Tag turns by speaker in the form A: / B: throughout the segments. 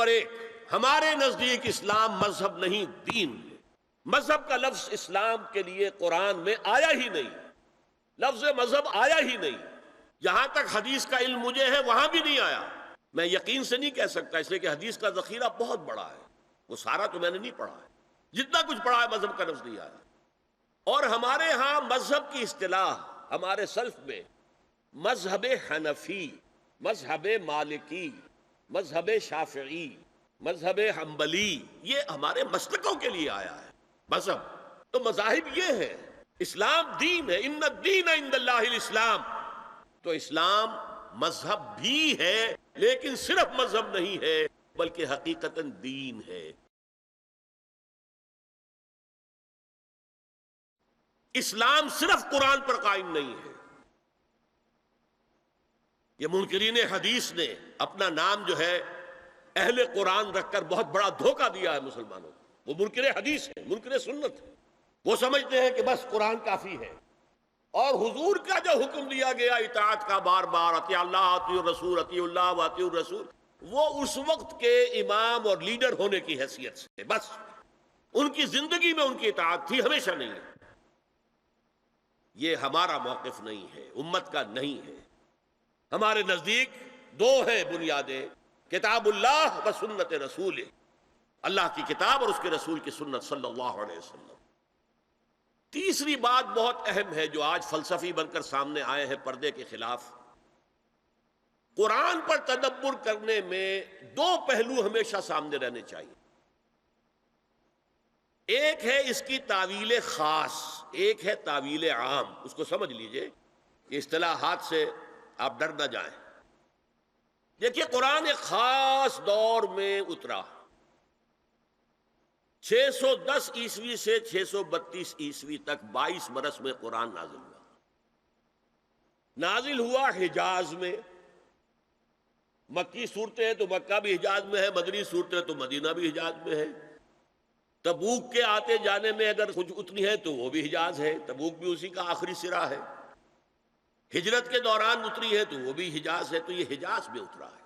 A: Number ایک، ہمارے نزدیک اسلام مذہب نہیں دین ہے۔ مذہب کا لفظ اسلام کے لیے قرآن میں آیا ہی نہیں، لفظ مذہب آیا ہی نہیں۔ جہاں تک حدیث کا علم مجھے ہے وہاں بھی نہیں آیا۔ میں یقین سے نہیں کہہ سکتا، اس لیے کہ حدیث کا ذخیرہ بہت بڑا ہے، وہ سارا تو میں نے نہیں پڑھا ہے، جتنا کچھ پڑھا ہے مذہب کا لفظ نہیں آیا۔ اور ہمارے ہاں مذہب کی اصطلاح ہمارے سلف میں مذہب حنفی، مذہب مالکی، مذہب شافعی، مذہب حنبلی، یہ ہمارے مسلکوں کے لیے آیا ہے مذہب۔ تو مذاہب یہ ہے، اسلام دین ہے، ان الدین عند اللہ الاسلام۔ تو اسلام مذہب بھی ہے، لیکن صرف مذہب نہیں ہے بلکہ حقیقتاً دین ہے۔ اسلام صرف قرآن پر قائم نہیں ہے۔ یہ منکرین حدیث نے اپنا نام جو ہے اہل قرآن رکھ کر بہت بڑا دھوکہ دیا ہے مسلمانوں کو۔ وہ منکر حدیث ہے، منکر سنت ہے۔ وہ سمجھتے ہیں کہ بس قرآن کافی ہے، اور حضور کا جو حکم دیا گیا اطاعت کا بار بار، اطیع اللہ اطیع الرسول، اطیع اللہ و اطیع الرسول، وہ اس وقت کے امام اور لیڈر ہونے کی حیثیت سے، بس ان کی زندگی میں ان کی اطاعت تھی، ہمیشہ نہیں ہے۔ یہ ہمارا موقف نہیں ہے، امت کا نہیں ہے۔ ہمارے نزدیک دو ہیں بنیادیں، کتاب اللہ و سنت رسول، اللہ کی کتاب اور اس کے رسول کی سنت صلی اللہ علیہ وسلم۔ تیسری بات بہت اہم ہے جو آج فلسفی بن کر سامنے آئے ہیں پردے کے خلاف۔ قرآن پر تدبر کرنے میں دو پہلو ہمیشہ سامنے رہنے چاہیے۔ ایک ہے اس کی تعویل خاص، ایک ہے تعویل عام۔ اس کو سمجھ لیجئے کہ اصطلاحات سے آپ ڈر نہ جائیں۔ دیکھیے، قرآن ایک خاص دور میں اترا، 610 عیسوی سے 632 عیسوی تک 22 برس میں قرآن نازل ہوا۔ نازل ہوا حجاز میں، مکی صورتیں ہیں تو مکہ بھی حجاز میں ہے، مدنی صورتیں تو مدینہ بھی حجاز میں ہے۔ تبوک کے آتے جانے میں اگر کچھ اتنی ہے تو وہ بھی حجاز ہے، تبوک بھی اسی کا آخری سرا ہے۔ ہجرت کے دوران اتری ہے تو وہ بھی حجاز ہے، تو یہ حجاز میں اترا ہے۔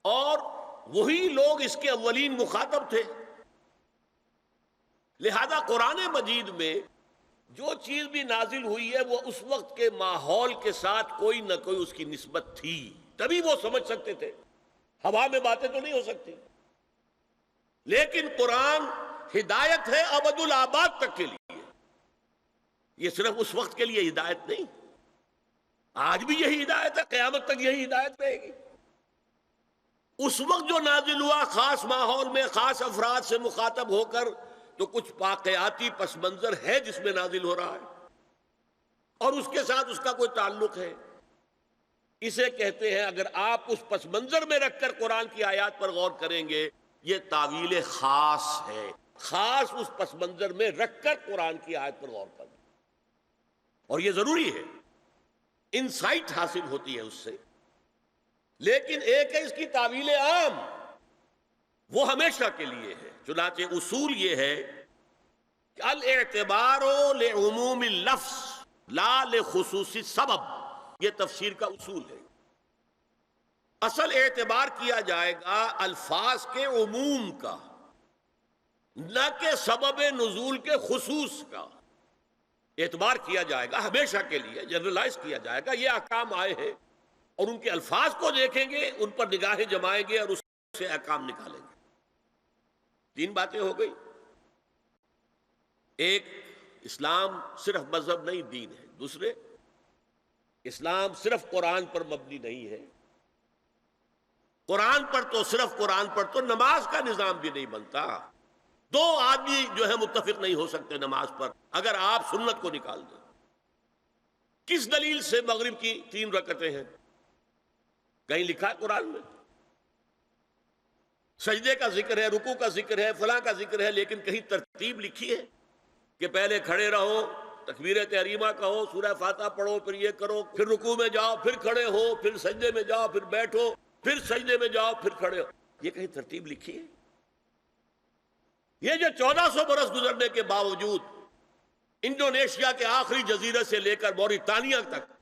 A: اور وہی لوگ اس کے اولین مخاطب تھے، لہذا قرآن مجید میں جو چیز بھی نازل ہوئی ہے وہ اس وقت کے ماحول کے ساتھ کوئی نہ کوئی اس کی نسبت تھی، تبھی وہ سمجھ سکتے تھے۔ ہوا میں باتیں تو نہیں ہو سکتی۔ لیکن قرآن ہدایت ہے ابد الآباد تک کے لیے، یہ صرف اس وقت کے لیے ہدایت نہیں، آج بھی یہی ہدایت ہے، قیامت تک یہی ہدایت رہے گی۔ اس وقت جو نازل ہوا خاص ماحول میں، خاص افراد سے مخاطب ہو کر، تو کچھ واقعاتی پس منظر ہے جس میں نازل ہو رہا ہے، اور اس کے ساتھ اس کا کوئی تعلق ہے۔ اسے کہتے ہیں، اگر آپ اس پس منظر میں رکھ کر قرآن کی آیات پر غور کریں گے، یہ تعویل خاص ہے، خاص اس پس منظر میں رکھ کر قرآن کی آیت پر غور کریں، اور یہ ضروری ہے، انسائٹ حاصل ہوتی ہے اس سے۔ لیکن ایک ہے اس کی تعویل عام، وہ ہمیشہ کے لیے ہے۔ چنانچہ اصول یہ ہے کہ الاعتبار لعموم اللفظ لا لخصوص السبب، یہ تفسیر کا اصول ہے۔ اصل اعتبار کیا جائے گا الفاظ کے عموم کا، نہ کہ سبب نزول کے خصوص کا۔ اعتبار کیا جائے گا ہمیشہ کے لیے، جنرلائز کیا جائے گا، یہ احکام آئے ہیں، اور ان کے الفاظ کو دیکھیں گے، ان پر نگاہیں جمائیں گے اور اس سے احکام نکالیں گے۔ تین باتیں ہو گئی۔ ایک، اسلام صرف مذہب نہیں دین ہے۔ دوسرے، اسلام صرف قرآن پر مبنی نہیں ہے، قرآن پر تو صرف قرآن پر تو نماز کا نظام بھی نہیں بنتا۔ دو آدمی جو ہے متفق نہیں ہو سکتے نماز پر اگر آپ سنت کو نکال دیں۔ کس دلیل سے مغرب کی 3 رکعتیں ہیں؟ کہیں لکھا ہے قرآن میں؟ سجدے کا ذکر ہے، رکوع کا ذکر ہے، فلاں کا ذکر ہے، لیکن کہیں ترتیب لکھی ہے کہ پہلے کھڑے رہو، تکبیر تحریمہ کہو، سورہ فاتحہ پڑھو، پھر یہ کرو، پھر رکوع میں جاؤ، پھر کھڑے ہو، پھر سجدے میں جاؤ، پھر بیٹھو، پھر سجدے میں جاؤ، پھر کھڑے ہو؟ یہ کہیں ترتیب لکھی ہے؟ یہ جو 1400 برس گزرنے کے باوجود انڈونیشیا کے آخری جزیرے سے لے کر موریتانیہ تک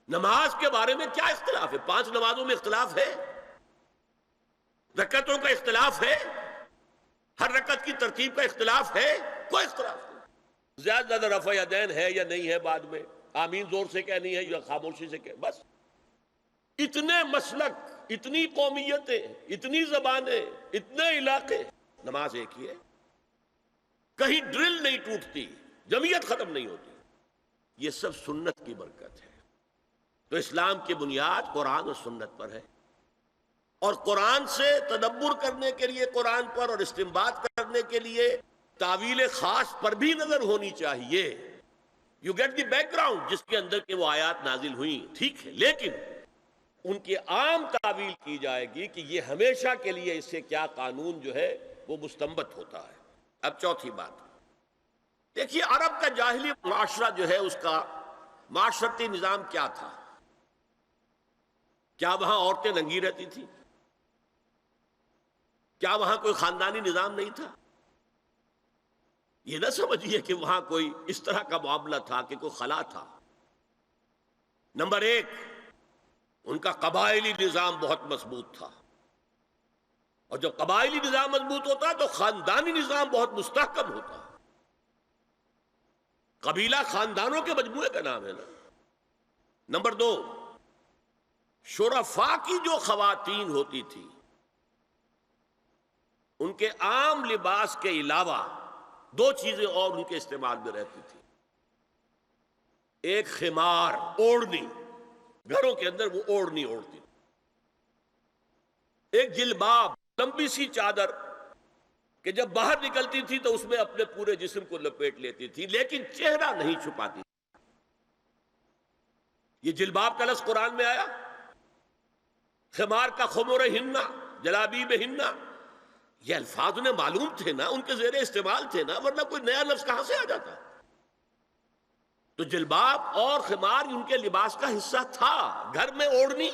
A: نماز کے بارے میں کیا اختلاف ہے؟ 5 نمازوں میں اختلاف ہے۔ رکعتوں کا اختلاف ہے، ہر رکعت کی ترتیب کا اختلاف ہے، کوئی اختلاف نہیں. زیادہ زیادہ رفع یدین ہے یا نہیں ہے، بعد میں آمین زور سے کہنی ہے یا خاموشی سے بس. اتنے مسلک، اتنی قومیتیں، اتنی زبانیں، اتنے علاقے، نماز ایک ہی ہے. کہیں ڈرل نہیں ٹوٹتی، جمعیت ختم نہیں ہوتی. یہ سب سنت کی برکت ہے. تو اسلام کی بنیاد قرآن و سنت پر ہے، اور قرآن سے تدبر کرنے کے لیے قرآن پر اور استنباط کرنے کے لیے تعویل خاص پر بھی نظر ہونی چاہیے. You get the background جس کے اندر کہ وہ آیات نازل ہوئیں، ٹھیک ہے، لیکن ان کی عام تعویل کی جائے گی کہ یہ ہمیشہ کے لیے اس سے کیا قانون جو ہے وہ مستنبت ہوتا ہے. اب چوتھی بات دیکھیے، عرب کا جاہلی معاشرہ جو ہے اس کا معاشرتی نظام کیا تھا؟ کیا وہاں عورتیں ننگی رہتی تھیں؟ کیا وہاں کوئی خاندانی نظام نہیں تھا؟ یہ نہ سمجھیے کہ وہاں کوئی اس طرح کا معاملہ تھا کہ کوئی خلا تھا. نمبر ایک، ان کا قبائلی نظام بہت مضبوط تھا، اور جب قبائلی نظام مضبوط ہوتا تو خاندانی نظام بہت مستحکم ہوتا. قبیلہ خاندانوں کے مجموعے کا نام ہے نا. نمبر دو، شرفاء کی جو خواتین ہوتی تھی ان کے عام لباس کے علاوہ دو چیزیں اور ان کے استعمال میں رہتی تھی. ایک خمار، اوڑھنی، گھروں کے اندر وہ اوڑھنی اوڑھتی تھی. ایک جلباب، لمبی سی چادر کہ جب باہر نکلتی تھی تو اس میں اپنے پورے جسم کو لپیٹ لیتی تھی، لیکن چہرہ نہیں چھپاتی. یہ جلباب کا لفظ قرآن میں آیا. خمار کا خمر ہننا، جلابیب ہننا، یہ الفاظ انہیں معلوم تھے نا، ان کے زیر استعمال تھے نا، ورنہ کوئی نیا لفظ کہاں سے آ جاتا. تو جلباب اور خمار ان کے لباس کا حصہ تھا. گھر میں اوڑھنی،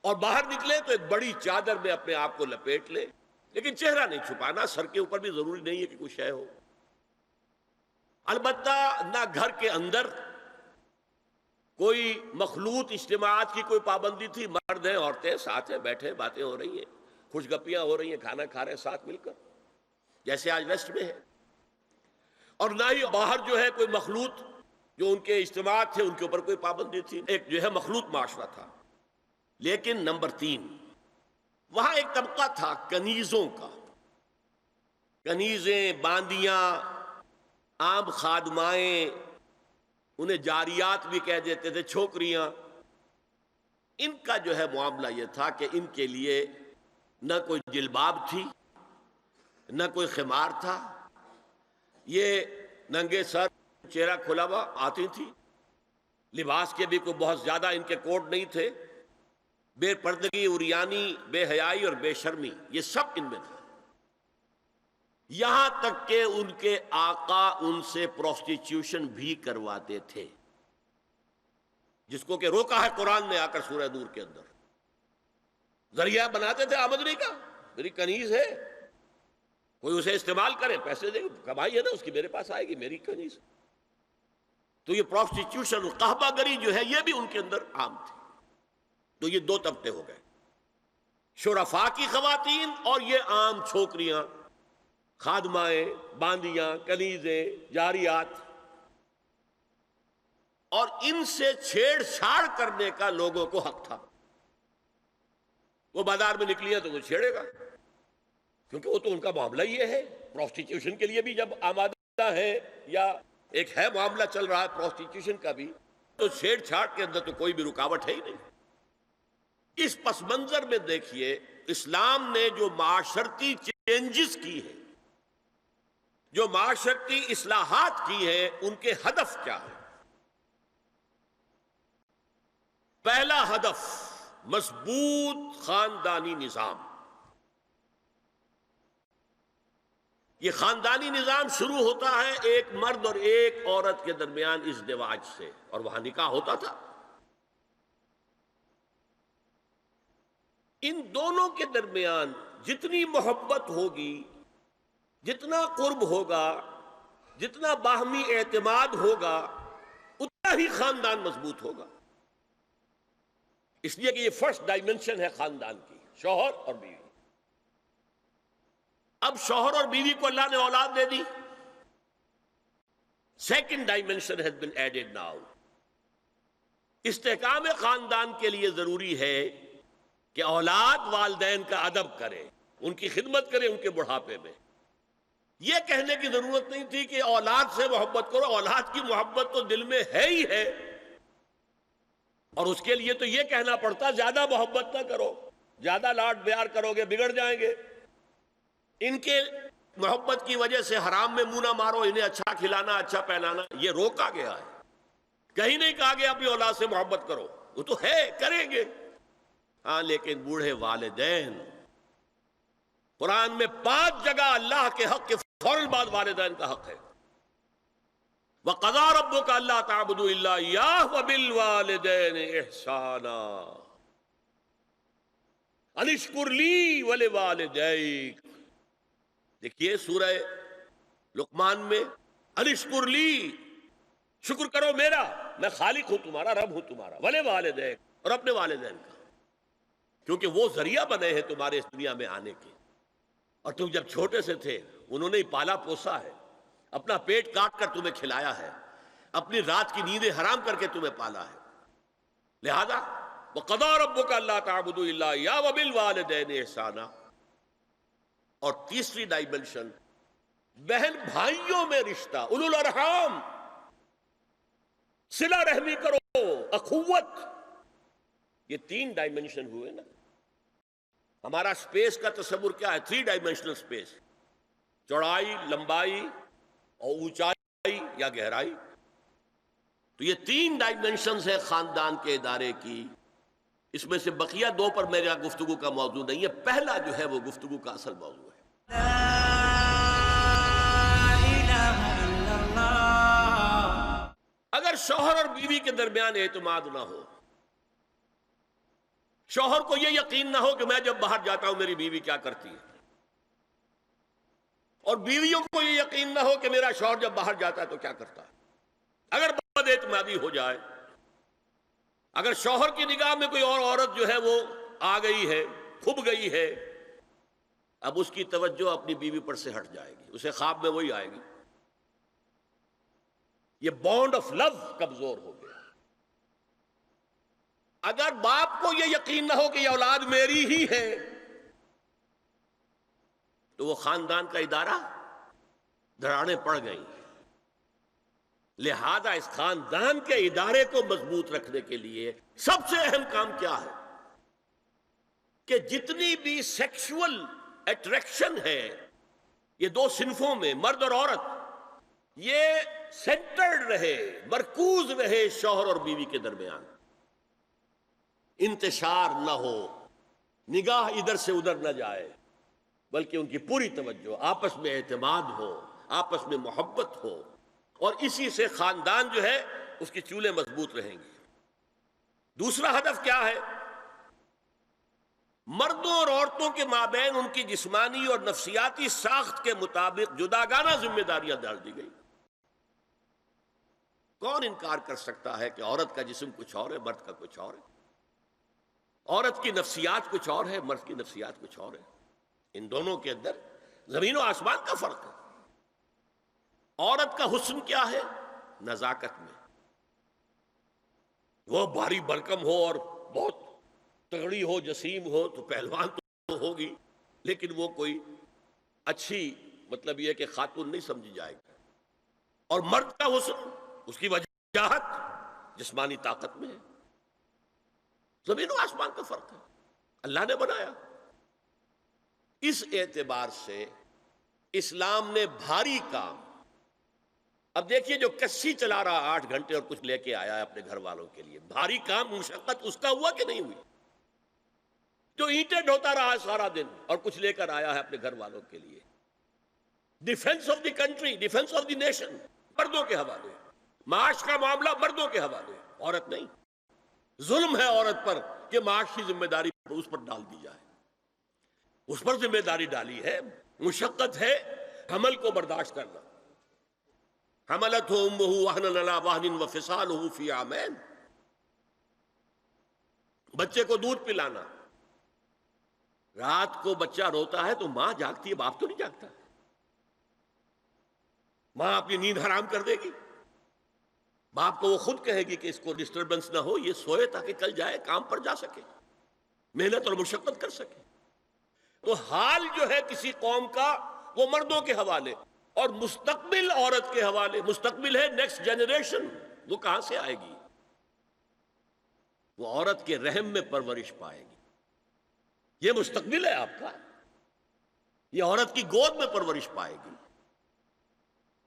A: اور باہر نکلے تو ایک بڑی چادر میں اپنے آپ کو لپیٹ لے، لیکن چہرہ نہیں چھپانا. سر کے اوپر بھی ضروری نہیں ہے کہ کوئی شے ہو. البتہ نہ گھر کے اندر کوئی مخلوط اجتماعات کی کوئی پابندی تھی. مرد ہیں، عورتیں ساتھ ہیں، بیٹھے، باتیں ہو رہی ہیں، خوش گپیاں ہو رہی ہیں، کھانا کھا رہے ہیں ساتھ مل کر، جیسے آج ویسٹ میں ہے. اور نہ ہی باہر جو ہے کوئی مخلوط جو ان کے اجتماعات تھے ان کے اوپر کوئی پابندی تھی. ایک جو ہے مخلوط معاشرہ تھا. لیکن نمبر تین، وہاں ایک طبقہ تھا کنیزوں کا. کنیزیں، باندیاں، عام خادمائیں، انہیں جاریات بھی کہہ دیتے تھے، چھوکریاں. ان کا جو ہے معاملہ یہ تھا کہ ان کے لیے نہ کوئی جلباب تھی، نہ کوئی خمار تھا. یہ ننگے سر، چہرہ کھلا ہوا آتی تھی. لباس کے بھی کوئی بہت زیادہ ان کے کوڈ نہیں تھے. بے پردگی، عریانی، بے حیائی اور بے شرمی، یہ سب ان میں تھا. یہاں تک کہ ان کے آقا ان سے پروسٹیچیوشن بھی کرواتے تھے، جس کو کہ روکا ہے قرآن نے آ کر سورہ نور کے اندر. ذریعہ بناتے تھے آمدنی کا. میری کنیز ہے، کوئی اسے استعمال کرے، پیسے دے، کمائی ہے نا اس کی، میرے پاس آئے گی، میری کنیز. تو یہ پروسٹیچیوشن، قحبہ گری جو ہے، یہ بھی ان کے اندر عام تھی. تو یہ دو طبقے ہو گئے، شرفاء کی خواتین اور یہ عام چھوکریاں، خادمائیں، باندیاں، کنیزیں، جاریات. اور ان سے چھیڑ چھاڑ کرنے کا لوگوں کو حق تھا. وہ بازار میں نکلی ہے تو وہ چھیڑے گا، کیونکہ وہ تو ان کا معاملہ یہ ہے. پروسٹیچیوشن کے لیے بھی جب آمادہ ہے یا ایک ہے معاملہ چل رہا ہے پروسٹیچیوشن کا بھی، تو چھیڑ چھاڑ کے اندر تو کوئی بھی رکاوٹ ہے ہی نہیں. اس پس منظر میں دیکھیے اسلام نے جو معاشرتی چینجز کی ہیں، جو معاشرتی اصلاحات کی ہیں، ان کے ہدف کیا ہے؟ پہلا ہدف مضبوط خاندانی نظام. یہ خاندانی نظام شروع ہوتا ہے ایک مرد اور ایک عورت کے درمیان ازدواج سے، اور وہاں نکاح ہوتا تھا. ان دونوں کے درمیان جتنی محبت ہوگی، جتنا قرب ہوگا، جتنا باہمی اعتماد ہوگا، اتنا ہی خاندان مضبوط ہوگا. اس لیے کہ یہ فرسٹ ڈائمنشن ہے خاندان کی، شوہر اور بیوی. اب شوہر اور بیوی کو اللہ نے اولاد دے دی. Second dimension has been added now. استحکام خاندان کے لیے ضروری ہے کہ اولاد والدین کا ادب کرے، ان کی خدمت کرے ان کے بڑھاپے میں. یہ کہنے کی ضرورت نہیں تھی کہ اولاد سے محبت کرو، اولاد کی محبت تو دل میں ہے ہی ہے، اور اس کے لیے تو یہ کہنا پڑتا زیادہ محبت نہ کرو، زیادہ لاڈ پیار کرو گے بگڑ جائیں گے. ان کے محبت کی وجہ سے حرام میں منہ نہ مارو، انہیں اچھا کھلانا اچھا پہنانا یہ روکا گیا ہے. کہیں نہیں کہا گیا اپنی اولاد سے محبت کرو، وہ تو ہے کریں گے. ہاں لیکن بوڑھے والدین، قرآن میں 5 جگہ اللہ کے حق کے فوراً بعد والدین کا حق ہے. وَقَضَىٰ رَبُّكَ أَلَّا تَعْبُدُوا إِلَّا إِيَّاهُ وَبِالْوَالِدَيْنِ إِحْسَانًا أَنِ اشْكُرْ لِي وَلِوَالِدَيْكَ. دیکھیے سورہ لقمان میں أَنِ اشْكُرْ لِي، شکر کرو میرا، میں خالق ہوں تمہارا، رب ہوں تمہارا. وَلِوَالِدَيْكَ، اور اپنے والدین کا، کیونکہ وہ ذریعہ بنے ہیں تمہارے اس دنیا میں آنے کے. اور تم جب چھوٹے سے تھے انہوں نے ہی پالا پوسا ہے، اپنا پیٹ کاٹ کر تمہیں کھلایا ہے، اپنی رات کی نیندیں حرام کر کے تمہیں پالا ہے. لہذا وَقَضَىٰ رَبُّكَ أَلَّا تَعْبُدُوا إِلَّا إِيَّاهُ وَبِالْوَالِدَيْنِ إِحْسَانًا. اور تیسری ڈائمنشن بہن بھائیوں میں رشتہ، اولو الارحام، صلہ رحمی کرو، اخوت. یہ 3 ڈائمنشن ہوئے نا. ہمارا سپیس کا تصور کیا ہے؟ 3 ڈائمنشنل سپیس، چوڑائی، لمبائی اور اونچائی یا گہرائی. تو یہ 3 ڈائمنشنز ہے خاندان کے ادارے کی. اس میں سے بقیہ 2 پر میرا گفتگو کا موضوع نہیں ہے. پہلا جو ہے وہ گفتگو کا اصل موضوع ہے. اگر شوہر اور بیوی کے درمیان اعتماد نہ ہو، شوہر کو یہ یقین نہ ہو کہ میں جب باہر جاتا ہوں میری بیوی کیا کرتی ہے، اور بیویوں کو یہ یقین نہ ہو کہ میرا شوہر جب باہر جاتا ہے تو کیا کرتا ہے، اگر بد اعتمادی ہو جائے، اگر شوہر کی نگاہ میں کوئی اور عورت جو ہے وہ آ گئی ہے، کھب گئی ہے، اب اس کی توجہ اپنی بیوی پر سے ہٹ جائے گی، اسے خواب میں وہی آئے گی. یہ بانڈ آف لو کمزور ہو گیا. اگر باپ کو یہ یقین نہ ہو کہ یہ اولاد میری ہی ہے تو وہ خاندان کا ادارہ دراڑیں پڑ گئی. لہذا اس خاندان کے ادارے کو مضبوط رکھنے کے لیے سب سے اہم کام کیا ہے کہ جتنی بھی سیکشول اٹریکشن ہے یہ 2 صنفوں میں، مرد اور عورت، یہ سینٹرڈ رہے، مرکوز رہے شوہر اور بیوی کے درمیان. انتشار نہ ہو، نگاہ ادھر سے ادھر نہ جائے، بلکہ ان کی پوری توجہ، آپس میں اعتماد ہو، آپس میں محبت ہو، اور اسی سے خاندان جو ہے اس کی چولیں مضبوط رہیں گی. دوسرا ہدف کیا ہے؟ مردوں اور عورتوں کے مابین ان کی جسمانی اور نفسیاتی ساخت کے مطابق جداگانہ ذمہ داریاں ڈال دی گئی. کون انکار کر سکتا ہے کہ عورت کا جسم کچھ اور ہے، مرد کا کچھ اور ہے، عورت کی نفسیات کچھ اور ہے، مرد کی نفسیات کچھ اور ہے. ان دونوں کے اندر زمین و آسمان کا فرق ہے. عورت کا حسن کیا ہے؟ نزاکت میں. وہ بھاری بھرکم ہو اور بہت تگڑی ہو، جسیم ہو تو پہلوان تو ہوگی، لیکن وہ کوئی اچھی، مطلب یہ کہ خاتون نہیں سمجھی جائے گی. اور مرد کا حسن، اس کی وجاہت جسمانی طاقت میں ہے. زمین و آسمان کا فرق ہے، اللہ نے بنایا. اس اعتبار سے اسلام نے بھاری کام، اب دیکھیے جو کشتی چلا رہا 8 گھنٹے اور کچھ لے کے آیا ہے اپنے گھر والوں کے لیے، بھاری کام، مشقت اس کا ہوا کہ نہیں ہوئی؟ جو اینٹیں ڈھوتا رہا ہے سارا دن اور کچھ لے کر آیا ہے اپنے گھر والوں کے لیے، defence of the country, defence of the nation, مردوں کے حوالے. معاش کا معاملہ مردوں کے حوالے، عورت نہیں. ظلم ہے عورت پر کہ معاش کی ذمہ داری اس پر ڈال دی جائے. اس پر ذمہ داری ڈالی ہے، مشقت ہے حمل کو برداشت کرنا. حملتہ امہ وہنا علی وہن وفصالہ فی عامین، بچے کو دودھ پلانا، رات کو بچہ روتا ہے تو ماں جاگتی ہے، باپ تو نہیں جاگتا. ماں اپنی نیند حرام کر دے گی، باپ کو وہ خود کہے گی کہ اس کو ڈسٹربنس نہ ہو، یہ سوئے تاکہ کل جائے کام پر جا سکے، محنت اور مشقت کر سکے. تو حال جو ہے کسی قوم کا وہ مردوں کے حوالے، اور مستقبل عورت کے حوالے. مستقبل ہے نیکسٹ جنریشن، وہ کہاں سے آئے گی؟ وہ عورت کے رحم میں پرورش پائے گی. یہ مستقبل ہے آپ کا، یہ عورت کی گود میں پرورش پائے گی.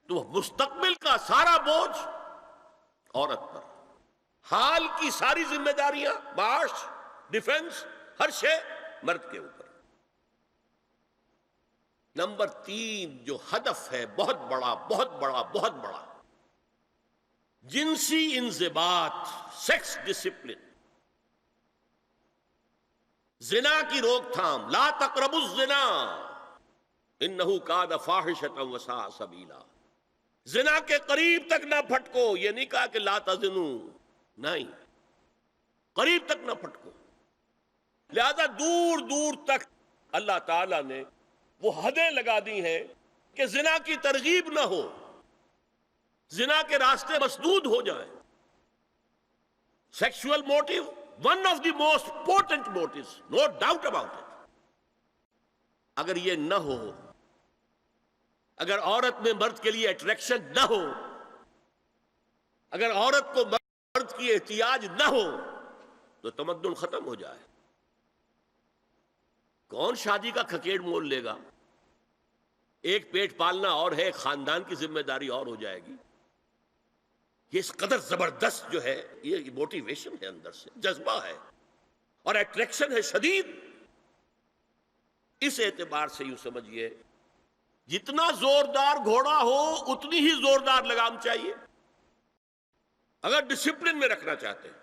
A: تو مستقبل کا سارا بوجھ عورت پر، حال کی ساری ذمہ داریاں، معاش، ڈیفنس، ہر شے مرد کے اوپر. نمبر 3 جو ہدف ہے بہت بڑا بہت بڑا بہت بڑا، جنسی انضباط، سیکس ڈسپلن، زنا کی روک تھام. لا تقربوا الزنا انہ کان فاحشۃ وساء سبیلا. زنا کے قریب تک نہ پھٹکو. یہ نہیں کہا کہ لا تزنوا، نہیں، قریب تک نہ پھٹکو. لہذا دور دور تک اللہ تعالی نے وہ حدیں لگا دی ہیں کہ زنا کی ترغیب نہ ہو، زنا کے راستے مسدود ہو جائیں. Sexual motive one of the most important motives, no doubt about it. اگر یہ نہ ہو، اگر عورت میں مرد کے لیے اٹریکشن نہ ہو، اگر عورت کو مرد کی احتیاج نہ ہو، تو تمدن ختم ہو جائے. کون شادی کا کھکیڑ مول لے گا؟ ایک پیٹ پالنا اور ہے، ایک خاندان کی ذمہ داری اور ہو جائے گی. یہ اس قدر زبردست جو ہے، یہ موٹیویشن ہے، اندر سے جذبہ ہے اور اٹریکشن ہے شدید. اس اعتبار سے یوں سمجھیے، جتنا زوردار گھوڑا ہو اتنی ہی زوردار لگام چاہیے اگر ڈسپلن میں رکھنا چاہتے ہیں.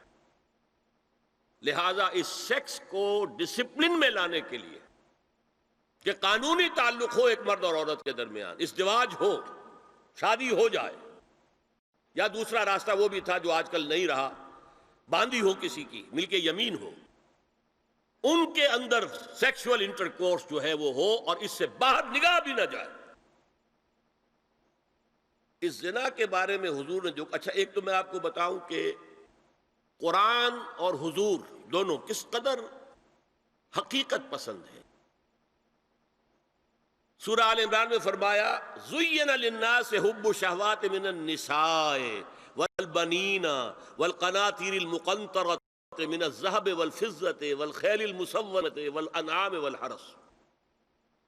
A: لہذا اس سیکس کو ڈسپلن میں لانے کے لیے کہ قانونی تعلق ہو ایک مرد اور عورت کے درمیان، ازدواج ہو، شادی ہو جائے، یا دوسرا راستہ وہ بھی تھا جو آج کل نہیں رہا، باندھی ہو کسی کی، مل کے یمین ہو، ان کے اندر سیکشول انٹرکورس جو ہے وہ ہو اور اس سے باہر نگاہ بھی نہ جائے. اس زنا کے بارے میں حضور نے جو، اچھا ایک تو میں آپ کو بتاؤں کہ قرآن اور حضور دونوں کس قدر حقیقت پسند ہیں. سورہ آل عمران میں فرمایا زُيِّنَ لِلنَّاسِ حُبُّ الشَّهَوَاتِ مِنَ النِّسَاءِ وَالْبَنِينَ وَالْقَنَاطِيرِ الْمُقَنطَرَةِ مِنَ الذَّهَبِ وَالْفِضَّةِ وَالْخَيْلِ الْمُسَوَّمَةِ وَالْأَنْعَامِ وَالْحَرْثِ.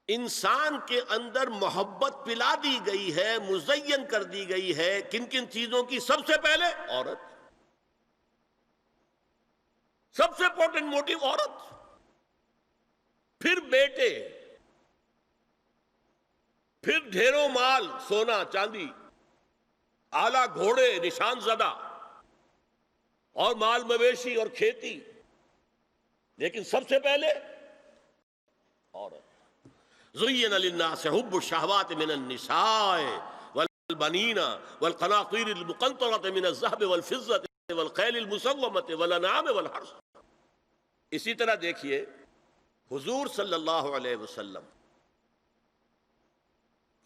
A: انسان کے اندر محبت پلا دی گئی ہے، مزین کر دی گئی ہے. کن کن چیزوں کی؟ سب سے پہلے عورت، سب سے امپورٹنٹ موٹیو عورت، پھر بیٹے، پھر ڈھیروں مال، سونا چاندی، اعلیٰ گھوڑے نشان زدہ، اور مال مویشی اور کھیتی، لیکن سب سے پہلے عورت. زُيِّنَ لِلنَّاسِ حُبُّ الشَّهَوَاتِ مِنَ النِّسَاءِ وَالْبَنِينَ وَالْقَنَاطِيرِ الْمُقَنطَرَةِ مِنَ الذَّهَبِ وَالْفِضَّةِ وَالْخَيْلِ الْمُسَوَّمَةِ وَالْأَنْعَامِ وَالْحَرْثِ. اسی طرح دیکھیے حضور صلی اللہ علیہ وسلم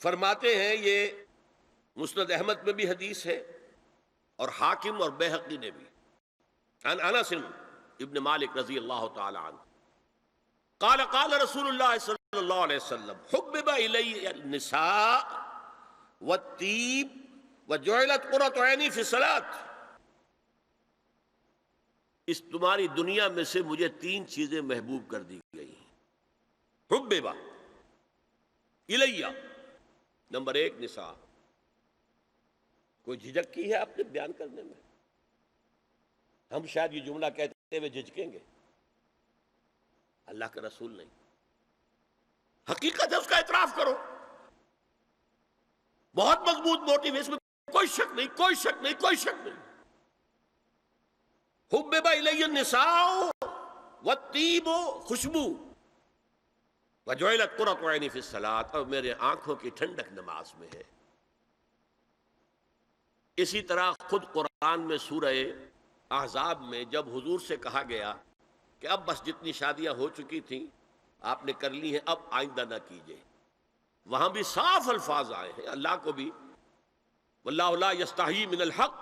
A: فرماتے ہیں، یہ مسند احمد میں بھی حدیث ہے اور حاکم اور بیہقی نے بھی، عن انس ابن مالک رضی اللہ تعالی عنہ قال قال رسول اللہ صلی اللہ علیہ وسلم حبب الی النساء والطیب وجعلت قرۃ عینی فی الصلاۃ. اس تمہاری دنیا میں سے مجھے 3 چیزیں محبوب کر دی گئی. حبب الی، نمبر 1 نساء. کوئی جھجک کی ہے آپ نے بیان کرنے میں؟ ہم شاید یہ جملہ کہتے ہوئے جھجکیں گے، اللہ کے رسول نہیں. حقیقت ہے، اس کا اعتراف کرو. بہت مضبوط موٹیو ہے، اس میں کوئی شک نہیں، کوئی شک نہیں، کوئی شک نہیں. حبب الی النساء والطیب، خوشبو، وجعلت قرۃ عینی فی الصلاۃ، اور میرے آنکھوں کی ٹھنڈک نماز میں ہے. اسی طرح خود قرآن میں سورہ احزاب میں جب حضور سے کہا گیا کہ اب بس جتنی شادیاں ہو چکی تھیں آپ نے کر لی ہیں، اب آئندہ نہ کیجیے۔ وہاں بھی صاف الفاظ آئے ہیں، اللہ کو بھی واللہ لا یستحیی من الحق،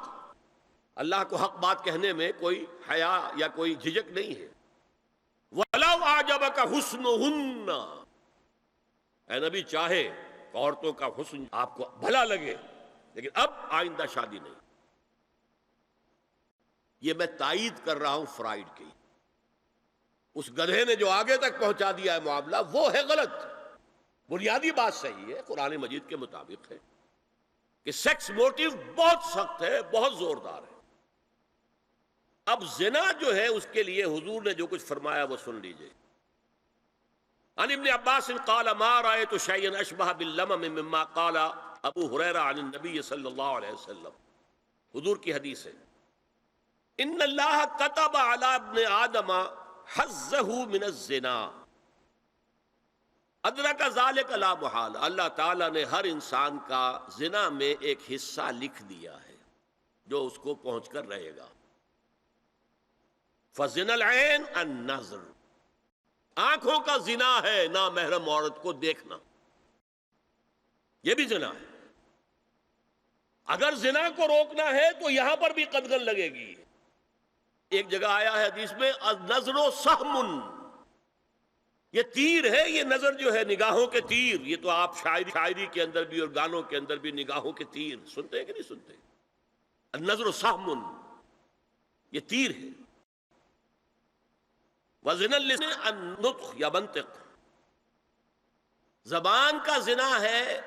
A: اللہ کو حق بات کہنے میں کوئی حیا یا کوئی جھجک نہیں ہے۔ وَلَوْ أَعْجَبَكَ حُسْنُهُنَّ، اے نبی چاہے عورتوں کا حسن آپ کو بھلا لگے لیکن اب آئندہ شادی نہیں۔ یہ میں تائید کر رہا ہوں فرائڈ کی، اس گدھے نے جو آگے تک پہنچا دیا ہے معاملہ وہ ہے غلط۔ بنیادی بات صحیح ہے، قرآن مجید کے مطابق ہے کہ سیکس موٹیو بہت سخت ہے، بہت زوردار ہے۔ اب زنا جو ہے اس کے لیے حضور نے جو کچھ فرمایا وہ سن لیجئے۔ عن ابن عباس قال ما رأيت شيئا اشبه باللمم مما قال ابو ہریرہ عن النبی صلی اللہ علیہ وسلم، حضور کی حدیث ہے، ان اللہ كتب على ابن آدم حظه من الزنا ادرک ذلك لا محال، اللہ تعالیٰ نے ہر انسان کا زنا میں ایک حصہ لکھ دیا ہے جو اس کو پہنچ کر رہے گا۔ فزنا العین النظر، آنکھوں کا زنا ہے نامحرم عورت کو دیکھنا، یہ بھی زنا ہے۔ اگر زنا کو روکنا ہے تو یہاں پر بھی قدغن لگے گی۔ ایک جگہ آیا ہے حدیث میں النظر سہم، یہ تیر ہے، یہ نظر جو ہے نگاہوں کے تیر، یہ تو آپ شاعری کے اندر بھی اور گانوں کے اندر بھی نگاہوں کے تیر سنتے ہیں کہ نہیں سنتے؟ النظر سہم، یہ تیر ہے۔ وزنا اللسان النطق یا منطق، زبان کا زنا ہے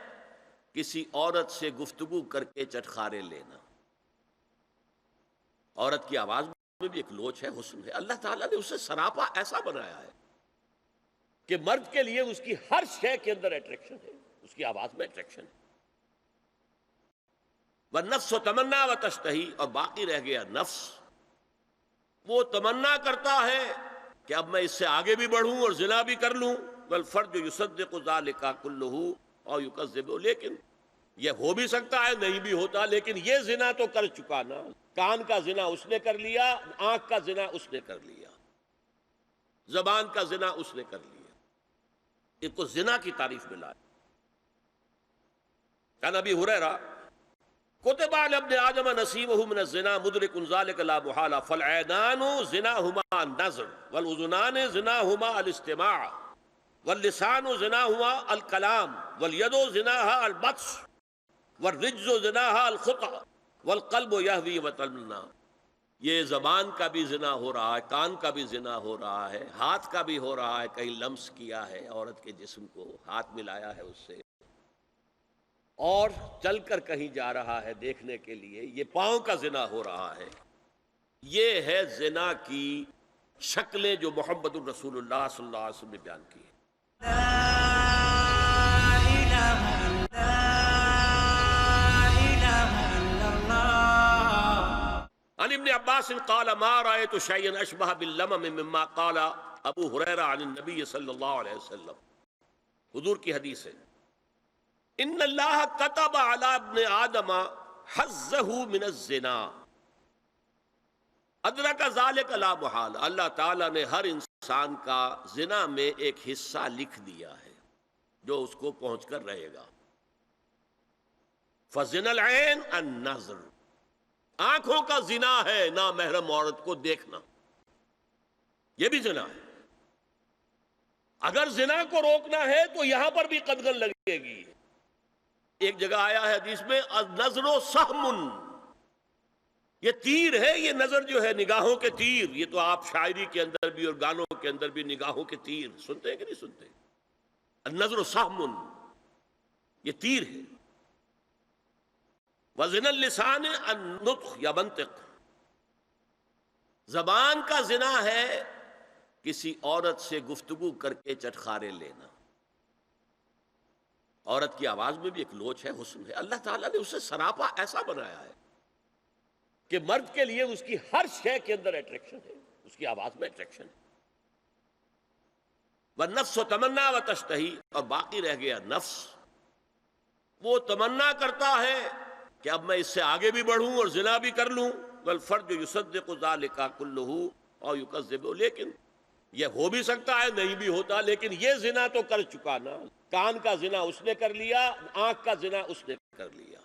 A: کسی عورت سے گفتگو کر کے چٹخارے لینا۔ عورت کی آواز میں بھی ایک لوچ ہے، حسن ہے، اللہ تعالیٰ نے اسے سراپا ایسا بنایا ہے کہ مرد کے لیے اس کی ہر شے کے اندر اٹریکشن ہے، اس کی آواز میں اٹریکشن ہے۔ والنفس تمنا و تشتہی، اور باقی رہ گیا نفس، وہ تمنا کرتا ہے کہ اب میں اس سے آگے بھی بڑھوں اور زنا بھی کر لوں۔ والفرج یصدق ذلک کلہ او یکذب، لیکن یہ ہو بھی سکتا ہے نہیں بھی ہوتا، لیکن یہ زنا تو کر چکا نا، کان کا زنا اس نے کر لیا، آنکھ کا زنا اس نے کر لیا، زبان کا زنا اس نے کر لیا۔ اس کو زنا کی تعریف ملا ہے۔ عن ابی ہریرہ کتب علی ابن آدم نصیبہ من الزنا مدرک ذلک لا محالہ فالعینان زناہما النظر والاذنان زناہما الاستماع واللسان زناہما الکلام والید زناہا البطش والرجز زناہا الخطأ والقلب یہوی وتمنا، یہ زبان کا بھی زنا ہو رہا ہے، کان کا بھی زنا ہو رہا ہے، ہاتھ کا بھی ہو رہا ہے، کہیں لمس کیا ہے عورت کے جسم کو، ہاتھ ملایا ہے اس سے، اور چل کر کہیں جا رہا ہے دیکھنے کے لیے، یہ پاؤں کا زنا ہو رہا ہے۔ یہ ہے زنا کی شکلیں جو محمد الرسول اللہ صلی اللہ علیہ وسلم نے بیان کی ہے۔ عن ابن عباس قال ما رأيت شيئا اشبه باللمم مما قال ابو ہریرہ عن النبی صلی اللہ علیہ وسلم، حضور کی حدیث ہے، ان اللہ كتب على ابن آدم حظه من الزنا ادرک ذلک لا محال، اللہ تعالیٰ نے ہر انسان کا زنا میں ایک حصہ لکھ دیا ہے جو اس کو پہنچ کر رہے گا۔ فزنا العین النظر، آنکھوں کا زنا ہے نامحرم عورت کو دیکھنا، یہ بھی زنا ہے۔ اگر زنا کو روکنا ہے تو یہاں پر بھی قدغن لگے گی۔ ایک جگہ آیا ہے حدیث میں النظر سہم، یہ تیر ہے، یہ نظر جو ہے نگاہوں کے تیر، یہ تو آپ شاعری کے اندر بھی اور گانوں کے اندر بھی نگاہوں کے تیر سنتے ہیں کہ نہیں سنتے؟ النظر سہم، یہ تیر ہے۔ وزنا اللسان النطق یا منطق، زبان کا زنا ہے کسی عورت سے گفتگو کر کے چٹخارے لینا۔ عورت کی آواز میں بھی ایک لوچ ہے، حسن ہے، اللہ تعالیٰ نے اسے سراپا ایسا بنایا ہے کہ مرد کے لیے اس کی ہر شے کے اندر اٹریکشن ہے، اس کی آواز میں اٹریکشن ہے۔ والنفس تمنا و تشتہی، اور باقی رہ گیا نفس، وہ تمنا کرتا ہے کہ اب میں اس سے آگے بھی بڑھوں اور زنا بھی کر لوں۔ والفرج یصدق ذلک کلہ او یکذب، لیکن یہ ہو بھی سکتا ہے نہیں بھی ہوتا، لیکن یہ زنا تو کر چکا نا. کان کا زنا اس نے کر لیا، آنکھ کا زنا اس نے کر لیا،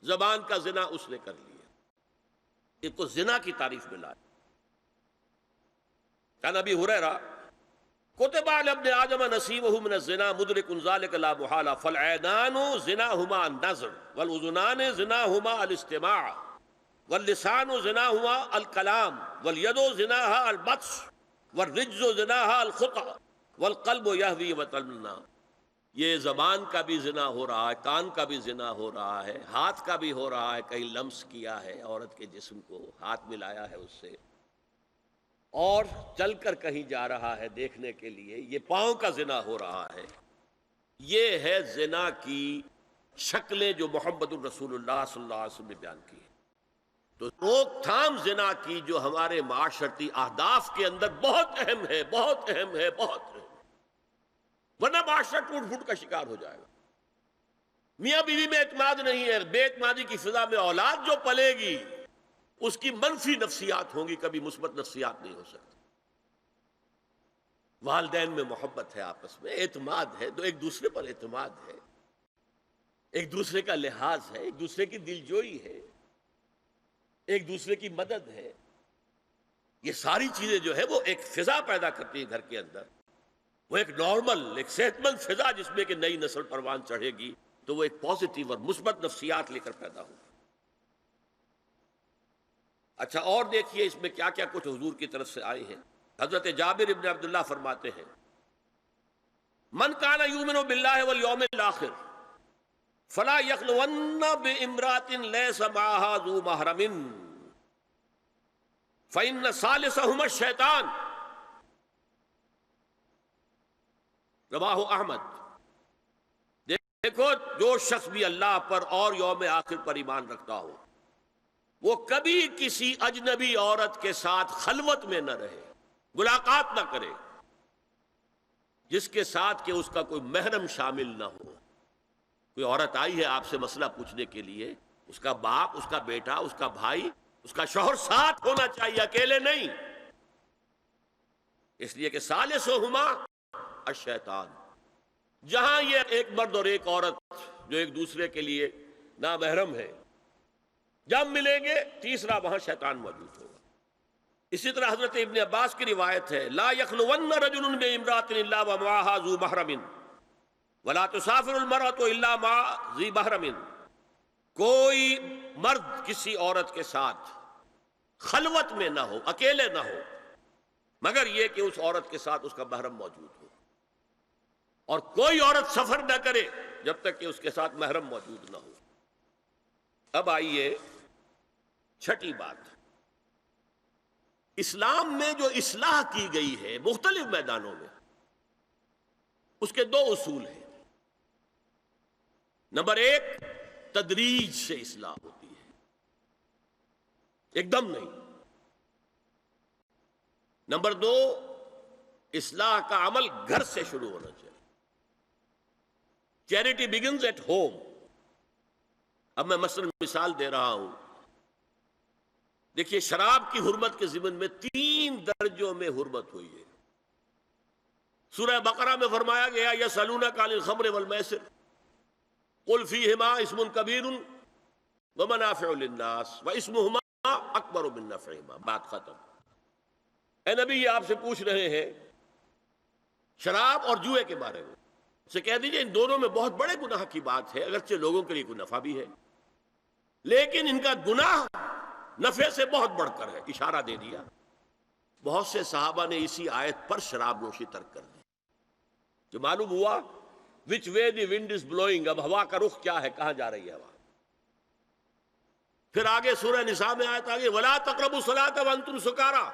A: زبان کا زنا اس نے کر لیا. اس کو زنا کی تعریف میں لایا. کان ابی ہریرہ کتب علی ابن آدم نصیبہ من الزنا مدرک ذلک لا محالہ فالعینان زناہما النظر والاذنان زناہما الاستماع واللسان زناہما الکلام والید زناہا البطش والرجز زناہا الخطأ والقلب یہوی وتمنا. یہ زبان کا بھی زنا ہو رہا ہے، کان کا بھی زنا ہو رہا ہے، ہاتھ کا بھی ہو رہا ہے، کہیں لمس کیا ہے عورت کے جسم کو، ہاتھ ملایا ہے اس سے، اور چل کر کہیں جا رہا ہے دیکھنے کے لیے، یہ پاؤں کا زنا ہو رہا ہے. یہ ہے زنا کی شکلیں جو محمد الرسول اللہ صلی اللہ علیہ وسلم نے بیان کی. تو روک تھام زنا کی جو ہمارے معاشرتی اہداف کے اندر بہت اہم ہے، بہت اہم ہے، بہت اہم، ورنہ معاشرہ ٹوٹ پھوٹ کا شکار ہو جائے گا. میاں بیوی میں اعتماد نہیں ہے، بے اعتمادی کی فضا میں اولاد جو پلے گی اس کی منفی نفسیات ہوں گی، کبھی مثبت نفسیات نہیں ہو سکتی. والدین میں محبت ہے، آپس میں اعتماد ہے، تو ایک دوسرے پر اعتماد ہے، ایک دوسرے کا لحاظ ہے، ایک دوسرے کی دلجوئی ہے، ایک دوسرے کی مدد ہے. یہ ساری چیزیں جو ہے وہ ایک فضا پیدا کرتی ہیں گھر کے اندر. وہ ایک نارمل، ایک صحت مند فضا جس میں کہ نئی نسل پروان چڑھے گی تو وہ ایک پازیٹیو اور مثبت نفسیات لے کر پیدا ہوگی. اچھا اور دیکھیے اس میں کیا کیا کچھ حضور کی طرف سے آئے ہیں. حضرت جابر ابن عبداللہ فرماتے ہیں من کان یؤمن باللہ والیوم الاخر فلا یخلون بامرأۃ لیس معها ذو محرم فإن ثالثہما الشیطان. رواہ احمد. دیکھو جو شخص بھی اللہ پر اور یوم آخر پر ایمان رکھتا ہو وہ کبھی کسی اجنبی عورت کے ساتھ خلوت میں نہ رہے، ملاقات نہ کرے جس کے ساتھ کہ اس کا کوئی محرم شامل نہ ہو. کوئی عورت آئی ہے آپ سے مسئلہ پوچھنے کے لیے، اس کا باپ، اس کا بیٹا، اس کا بھائی، اس کا شوہر ساتھ ہونا چاہیے، اکیلے نہیں. اس لیے کہ ثالثہما الشیطان. جہاں یہ ایک مرد اور ایک عورت جو ایک دوسرے کے لیے نامحرم ہے جب ملیں گے تیسرا وہاں شیطان موجود ہوگا. اسی طرح حضرت ابن عباس کی روایت ہے لا یخلون رجل بامرأۃ الا ومعها ذو محرم ولا تسافر المرأة الا مع ذی محرم. کوئی مرد کسی عورت کے ساتھ خلوت میں نہ ہو، اکیلے نہ ہو، مگر یہ کہ اس عورت کے ساتھ اس کا محرم موجود ہو. اور کوئی عورت سفر نہ کرے جب تک کہ اس کے ساتھ محرم موجود نہ ہو. اب آئیے چھٹی بات. اسلام میں جو اصلاح کی گئی ہے مختلف میدانوں میں اس کے دو اصول ہیں. نمبر ایک، تدریج سے اصلاح ہوتی ہے، ایک دم نہیں. نمبر دو، اصلاح کا عمل گھر سے شروع ہونا چاہیے. Charity begins at home. اب میں مثال دے رہا ہوں. دیکھیے شراب کی حرمت کے ضمن میں 3 درجوں میں حرمت ہوئی ہے. سورہ بقرہ میں فرمایا گیا یسألونک عن الخمر والمیسر قل فیہما اسم کبیر ومنافع للناس واسمہما اکبر من نفعہما. بات ختم. اے نبی یہ آپ سے پوچھ رہے ہیں شراب اور جوئے کے بارے میں، سے کہہ دیجئے ان دونوں میں بہت بڑے گناہ کی بات ہے، اگرچہ لوگوں کے لیے کوئی نفع بھی ہے لیکن ان کا گناہ نفع سے بہت بڑھ کر ہے. اشارہ دے دیا. بہت سے صحابہ نے اسی آیت پر شراب نوشی ترک کر دی. جو معلوم ہوا which way the wind is blowing، اب ہوا کا رخ کیا ہے، کہاں جا رہی ہے ہوا. پھر آگے سورہ نساء میں آیت آگے وَلَا تَقْرَبُوا الصَّلَاةَ وَأَنْتُمْ سُكَارَىٰ.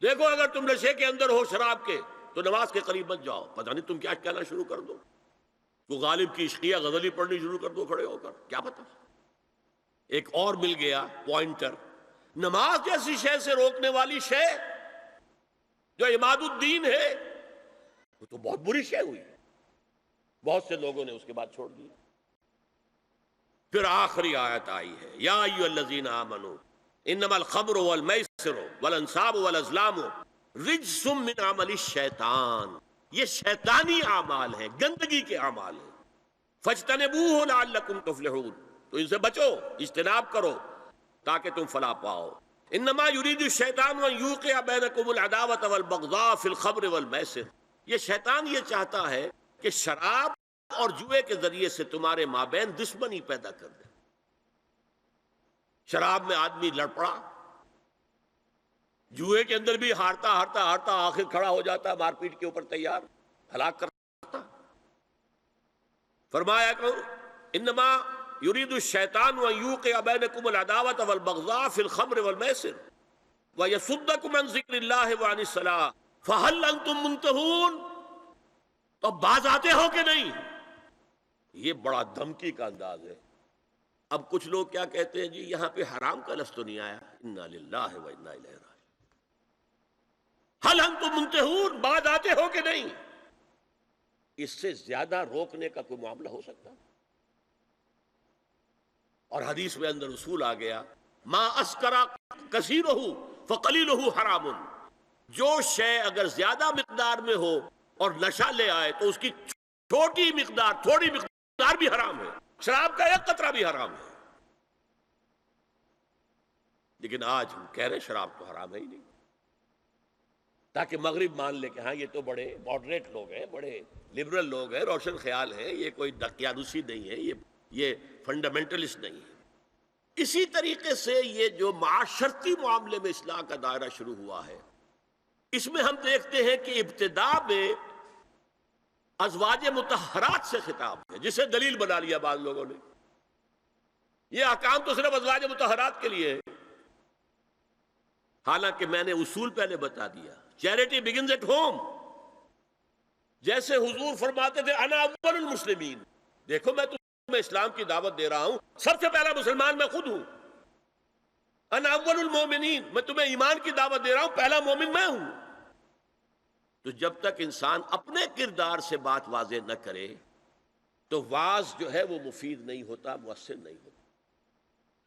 A: دیکھو اگر تم نشے کے اندر ہو شراب کے تو نماز کے قریب مت جاؤ. پتہ نہیں تم کیا کہنا شروع کر دو، تو غالب کی عشقیہ غزلی پڑھنی شروع کر دو کھڑے ہو کر، کیا پتہ. ایک اور مل گیا پوائنٹر. نماز جیسی شے سے روکنے والی شے جو عماد الدین ہے وہ تو بہت بری شے ہوئی. بہت سے لوگوں نے اس کے بعد چھوڑ دی. پھر آخری آیت آئی ہے یا ایھا الذین آمنوا انما الخمر والمیسر والانصاب والازلام رجس من عمل الشیطان، یہ شیطانی اعمال ہیں، گندگی کے اعمال ہیں. فاجتنبوہ لعلکم تفلحون، تو ان سے بچو، اجتناب کرو تاکہ تم فلاح پاؤ. انما یرید الشیطان ان یوقع بینکم العداوۃ والبغضاء فی الخمر والمیسر، یہ شیطان یہ چاہتا ہے کہ شراب اور جوئے کے ذریعے سے تمہارے مابین دشمنی پیدا کر دے. شراب میں آدمی لڑ پڑا، جوئے کے اندر بھی ہارتا ہارتا ہارتا آخر کھڑا ہو جاتا، مار پیٹ کے اوپر تیار، ہلاک کرتا. فرمایا کہ انما یرید الشیطان ان یوقع بینکم العداوۃ والبغضاء فی الخمر والمیسر ویصدکم عن ذکر اللہ وعن الصلاۃ فہل انتم منتہون، تو باز آتے ہو کہ نہیں. یہ بڑا دھمکی کا انداز ہے. اب کچھ لوگ کیا کہتے ہیں، جی یہاں پہ حرام کا لفظ تو نہیں آیا، انا للہ و انا الیہ راجعون. حل انتم منتہون، باز آتے ہو کہ نہیں. اس سے زیادہ روکنے کا کوئی معاملہ ہو سکتا؟ اور حدیث میں اندر اصول آ گیا، ما اسکرا کثیرہ فقلیلہ حرام، جو شے اگر زیادہ مقدار میں ہو اور نشہ لے آئے تو اس کی چھوٹی مقدار، تھوڑی مقدار بھی حرام ہے. شراب کا ایک قطرہ بھی حرام ہے. لیکن آج ہم کہہ رہے ہیں شراب تو حرام ہے ہی نہیں، تاکہ مغرب مان لے کہ ہاں یہ تو بڑے ماڈریٹ لوگ ہیں، بڑے لبرل لوگ ہیں، روشن خیال ہیں، یہ کوئی دقیانوسی نہیں ہے، یہ فنڈامنٹلسٹ نہیں ہے. اسی طریقے سے یہ جو معاشرتی معاملے میں اصلاح کا دائرہ شروع ہوا ہے، اس میں ہم دیکھتے ہیں کہ ابتدا میں ازواج مطہرات سے خطاب ہے، جسے دلیل بنا لیا بعض لوگوں نے. یہ احکام تو صرف ازواج مطہرات کے لیے ہے، حالانکہ میں نے اصول پہلے بتا دیا، چیریٹی بگنز ایٹ ہوم. جیسے حضور فرماتے تھے انا اول المسلمین، دیکھو میں تمہیں اسلام کی دعوت دے رہا ہوں، سب سے پہلا مسلمان میں خود ہوں. انا اول المومنین، میں تمہیں ایمان کی دعوت دے رہا ہوں، پہلا مومن میں ہوں. تو جب تک انسان اپنے کردار سے بات واضح نہ کرے تو واز جو ہے وہ مفید نہیں ہوتا، مؤثر نہیں ہوتا.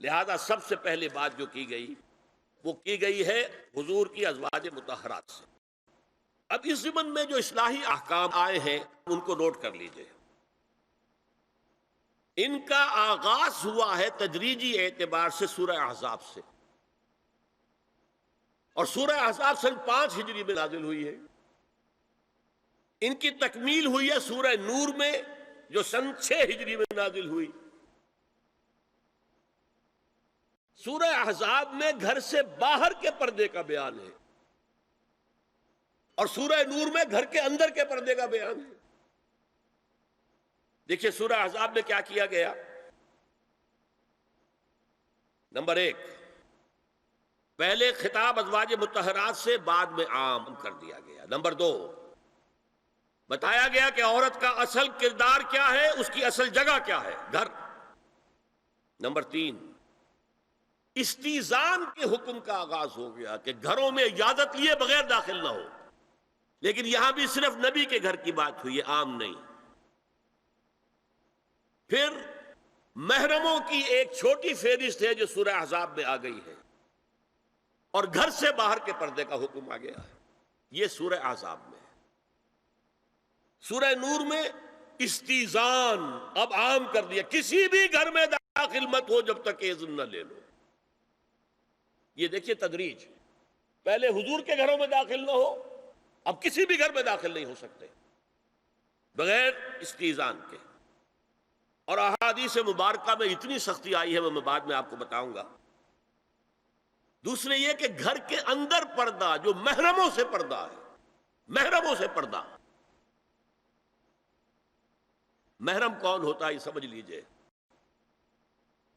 A: لہذا سب سے پہلے بات جو کی گئی وہ کی گئی ہے حضور کی ازواج مطہرات سے. اب اس ضمن میں جو اصلاحی احکام آئے ہیں ان کو نوٹ کر لیجئے. ان کا آغاز ہوا ہے تدریجی اعتبار سے سورہ احزاب سے، اور سورہ احزاب سن 5 ہجری میں نازل ہوئی ہے. ان کی تکمیل ہوئی ہے سورہ نور میں جو سن 6 ہجری میں نازل ہوئی. سورہ احزاب میں گھر سے باہر کے پردے کا بیان ہے، اور سورہ نور میں گھر کے اندر کے پردے کا بیان ہے. دیکھیے سورہ احزاب میں کیا کیا گیا. نمبر 1، پہلے خطاب ازواج مطہرات سے، بعد میں عام کر دیا گیا. نمبر 2، بتایا گیا کہ عورت کا اصل کردار کیا ہے، اس کی اصل جگہ کیا ہے، گھر. نمبر 3، استیزان کے حکم کا آغاز ہو گیا کہ گھروں میں اجازت لیے بغیر داخل نہ ہو. لیکن یہاں بھی صرف نبی کے گھر کی بات ہوئی ہے، عام نہیں. پھر محرموں کی ایک چھوٹی فہرست ہے جو سورہ احزاب میں آ گئی ہے، اور گھر سے باہر کے پردے کا حکم آ گیا ہے. یہ سورہ احزاب میں ہے. سورہ نور میں استیزان اب عام کر دیا، کسی بھی گھر میں داخل مت ہو جب تک اذن نہ لے لو. یہ دیکھیے تدریج، پہلے حضور کے گھروں میں داخل نہ ہو، اب کسی بھی گھر میں داخل نہیں ہو سکتے بغیر استیزان کے. اور احادیث مبارکہ میں اتنی سختی آئی ہے، میں بعد میں آپ کو بتاؤں گا. دوسرے یہ کہ گھر کے اندر پردہ جو محرموں سے پردہ ہے، محرموں سے پردہ. محرم کون ہوتا ہے یہ سمجھ لیجئے.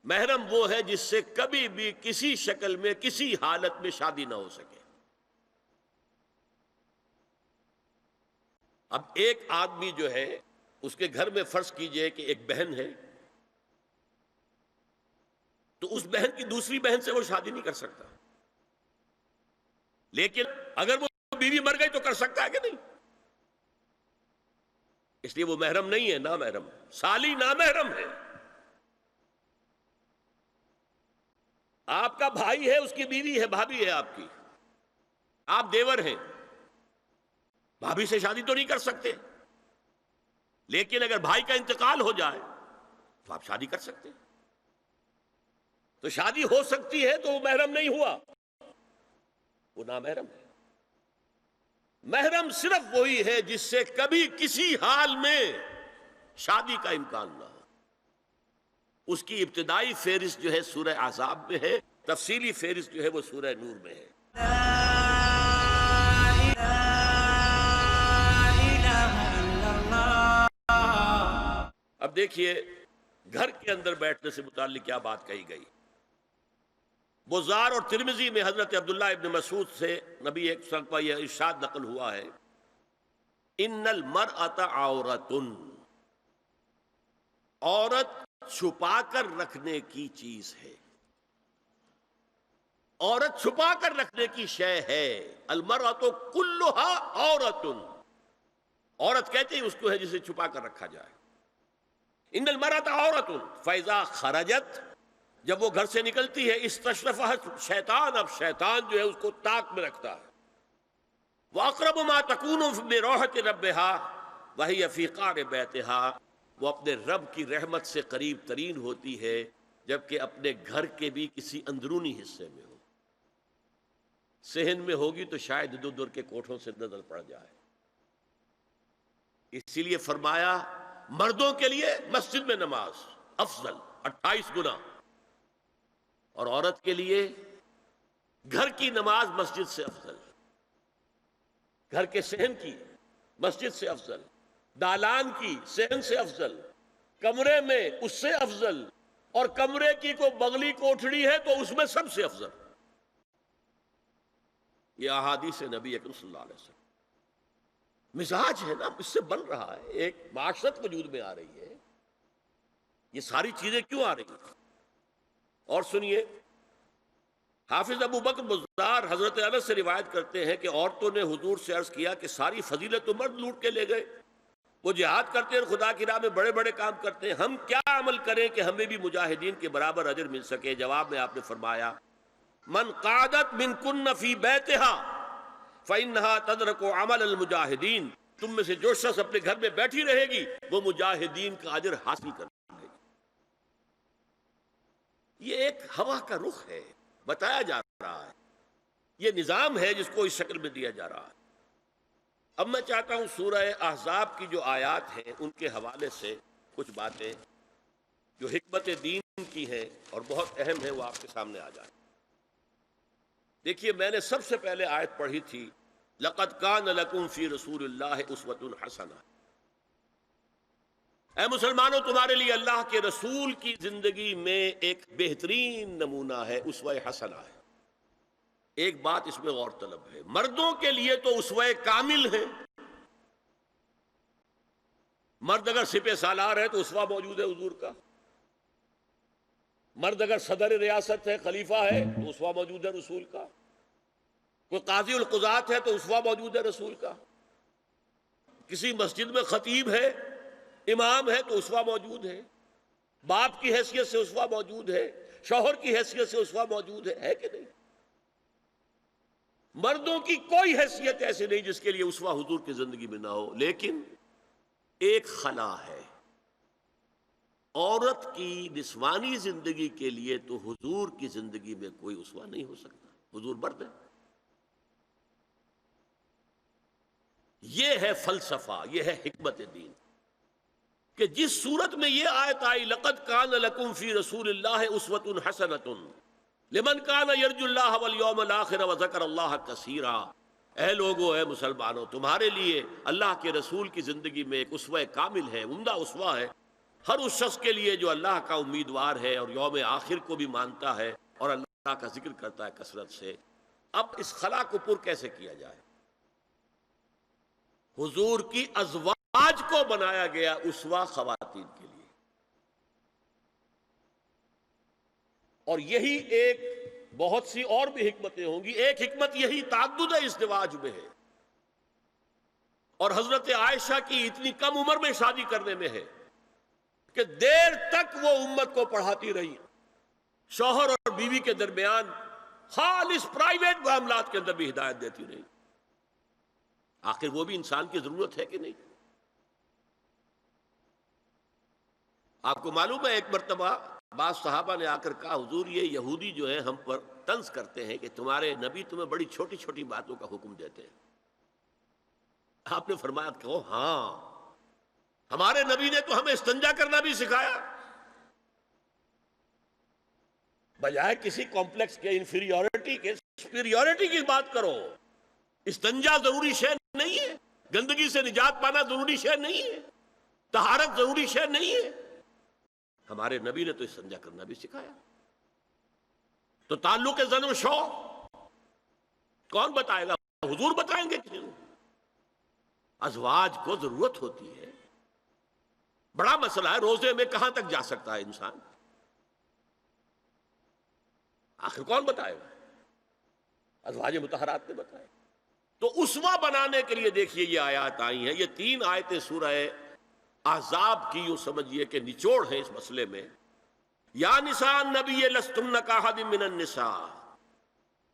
A: محرم وہ ہے جس سے کبھی بھی کسی شکل میں کسی حالت میں شادی نہ ہو سکے. اب ایک آدمی جو ہے اس کے گھر میں فرض کیجئے کہ ایک بہن ہے، تو اس بہن کی دوسری بہن سے وہ شادی نہیں کر سکتا. لیکن اگر وہ بیوی مر گئی تو کر سکتا ہے کہ نہیں؟ اس لیے وہ محرم نہیں ہے، نامحرم. سالی نامحرم ہے. آپ کا بھائی ہے، اس کی بیوی ہے، بھابھی ہے آپ کی، آپ دیور ہیں، بھابھی سے شادی تو نہیں کر سکتے، لیکن اگر بھائی کا انتقال ہو جائے تو آپ شادی کر سکتے ہیں۔ تو شادی ہو سکتی ہے تو وہ محرم نہیں ہوا، وہ نامحرم ہے۔ محرم صرف وہی ہے جس سے کبھی کسی حال میں شادی کا امکان نہ ہو۔ اس کی ابتدائی فہرست جو ہے سورہ احزاب میں ہے، تفصیلی فہرست جو ہے وہ سورہ نور میں ہے۔ اب دیکھیے گھر کے اندر بیٹھنے سے متعلق کیا بات کہی گئی۔ بزار اور ترمذی میں حضرت عبداللہ ابن مسعود سے نبی ایک سلطہ یہ ارشاد نقل ہوا ہے، ان المرأۃ عورۃ، عورت چھپا کر رکھنے کی چیز ہے، عورت چھپا کر رکھنے کی شے ہے۔ المرأۃ کلھا عورۃ، عورت کہتے ہیں اس کو ہے جسے چھپا کر رکھا جائے۔ ان المرأۃ عورۃ فاذا خرجت، جب وہ گھر سے نکلتی ہے، استشرفھا شیطان، اب شیطان جو ہے اس کو طاق میں رکھتا ہے۔ وَأَقْرَبُ مَا تَكُونُ بِرَوْحَةِ رَبِّهَا وَهِيَ فِي قَعْرِ بَيْتِهَا، وہ اپنے رب کی رحمت سے قریب ترین ہوتی ہے جبکہ اپنے گھر کے بھی کسی اندرونی حصے میں ہو۔ صحن میں ہوگی تو شاید ادھر ادھر کے کوٹھوں سے نظر پڑ جائے۔ اسی لیے فرمایا مردوں کے لیے مسجد میں نماز افضل 28 گنا، اور عورت کے لیے گھر کی نماز مسجد سے افضل، گھر کے صحن کی مسجد سے افضل، دالان کی صحن سے افضل، کمرے میں اس سے افضل، اور کمرے کی کوئی بغلی کوٹھڑی ہے تو اس میں سب سے افضل۔ یہ احادیث نبی اکرم صلی اللہ علیہ وسلم، مزاج ہے نا، اس سے بن رہا ہے، ایک معاشرت وجود میں آ رہی ہے۔ یہ ساری چیزیں کیوں آ رہی ہیں؟ اور سنیے، حافظ ابو بکر بزار حضرت انس سے روایت کرتے ہیں کہ عورتوں نے حضور سے عرض کیا کہ ساری فضیلت تو مرد لوٹ کے لے گئے، وہ جہاد کرتے ہیں اور خدا کی راہ میں بڑے بڑے کام کرتے ہیں، ہم کیا عمل کریں کہ ہمیں بھی مجاہدین کے برابر اجر مل سکے؟ جواب میں آپ نے فرمایا من قعدت منکن فی بیتہا فإنہا تدرک عمل المجاہدین، تم میں سے جو شخص اپنے گھر میں بیٹھی رہے گی وہ مجاہدین کا اجر حاصل کر لے گی۔ یہ ایک ہوا کا رخ ہے، بتایا جا رہا ہے، یہ نظام ہے جس کو اس شکل میں دیا جا رہا ہے۔ اب میں چاہتا ہوں سورہ احزاب کی جو آیات ہیں ان کے حوالے سے کچھ باتیں جو حکمت دین کی ہیں اور بہت اہم ہیں وہ آپ کے سامنے آ جائیں۔ دیکھیے میں نے سب سے پہلے آیت پڑھی تھی لَقَدْ كَانَ لَكُمْ فِي رَسُولِ اللَّهِ أُسْوَةٌ حَسَنَةٌ، اے مسلمانوں تمہارے لیے اللہ کے رسول کی زندگی میں ایک بہترین نمونہ ہے، اسوہ حسنہ ہے۔ ایک بات اس میں غور طلب ہے، مردوں کے لیے تو اسوہ کامل ہے، مرد اگر سپہ سالار ہے تو اسوہ موجود ہے حضور کا، مرد اگر صدر ریاست ہے، خلیفہ ہے تو اسوہ موجود ہے رسول کا، کوئی قاضی القضات ہے تو اسوہ موجود ہے رسول کا، کسی مسجد میں خطیب ہے، امام ہے تو اسوہ موجود ہے، باپ کی حیثیت سے اسوہ موجود ہے، شوہر کی حیثیت سے اسوہ موجود ہے کہ نہیں؟ مردوں کی کوئی حیثیت ایسی نہیں جس کے لیے اسوہ حضور کی زندگی میں نہ ہو، لیکن ایک خلا ہے، عورت کی نسوانی زندگی کے لیے تو حضور کی زندگی میں کوئی اسوہ نہیں ہو سکتا، حضور مرد ہے۔ یہ ہے فلسفہ، یہ ہے حکمت دین، کہ جس صورت میں یہ آیت آئی لَقَدْ كَانَ لَكُمْ فِي رَسُولِ اللَّهِ أُسْوَةٌ حَسَنَةٌ لِمَنْ كَانَ يَرْجُو اللَّهَ وَالْيَوْمَ الْآخِرَ وَذَكَرَ اللَّهَ كَثِيرًا، اے لوگو، اے مسلمانوں، تمہارے لیے اللہ کے رسول کی زندگی میں ایک اسوہ کامل ہے، عمدہ اسوہ ہے، ہر اس شخص کے لیے جو اللہ کا امیدوار ہے اور یوم آخر کو بھی مانتا ہے اور اللہ کا ذکر کرتا ہے کثرت سے۔ اب اس خلا کو پر کیسے کیا جائے؟ حضور کی ازواج کو بنایا گیا اسوہ خواتین کے لیے، اور یہی ایک بہت سی اور بھی حکمتیں ہوں گی۔ ایک حکمت یہی تعدد ازدواج میں ہے، اور حضرت عائشہ کی اتنی کم عمر میں شادی کرنے میں ہے کہ دیر تک وہ امت کو پڑھاتی رہی، شوہر اور بیوی کے درمیان خالص پرائیویٹ معاملات کے اندر بھی ہدایت دیتی رہی۔ آخر وہ بھی انسان کی ضرورت ہے کہ نہیں؟ آپ کو معلوم ہے ایک مرتبہ بعض صحابہ نے آ کر کہا حضور یہ یہودی جو ہے ہم پر طنز کرتے ہیں کہ تمہارے نبی تمہیں بڑی چھوٹی چھوٹی باتوں کا حکم دیتے ہیں. آپ نے فرمایا کہ ہاں ہمارے نبی نے تو ہمیں استنجا کرنا بھی سکھایا. بجائے کسی کمپلیکس کے انفیریورٹی کے سپیریورٹی کی بات کرو. استنجا ضروری شے نہیں ہے، گندگی سے نجات پانا ضروری شے نہیں ہے، طہارت ضروری شے نہیں ہے. ہمارے نبی نے تو استنجا کرنا بھی سکھایا. تو تعلق زن و شو کون بتائے گا؟ حضور بتائیں گے کسی کو؟ ازواج کو ضرورت ہوتی ہے. بڑا مسئلہ ہے روزے میں کہاں تک جا سکتا ہے انسان؟ آخر کون بتائے گا؟ ازواج مطہرات نے بتایا. تو اسوہ بنانے کے لیے دیکھیے یہ آیات آئی ہیں. یہ 3 آیتیں سورہ احزاب کی یوں سمجھیے کہ نچوڑ ہے اس مسئلے میں. یا نساء النبی لستن کاحد من النساء،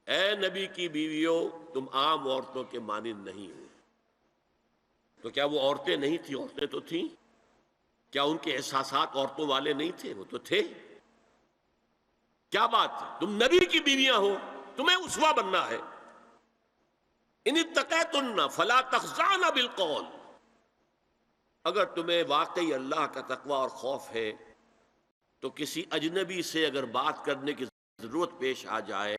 A: اے نبی کی بیویوں تم عام عورتوں کے مانند نہیں ہو. تو کیا وہ عورتیں نہیں تھیں؟ عورتیں تو تھیں. کیا ان کے احساسات عورتوں والے نہیں تھے؟ وہ تو تھے. کیا بات ہے؟ تم نبی کی بیویاں ہو، تمہیں اسوہ بننا ہے. ان اتقیتن فلا تخضعن بالقول، اگر تمہیں واقعی اللہ کا تقوی اور خوف ہے تو کسی اجنبی سے اگر بات کرنے کی ضرورت پیش آ جائے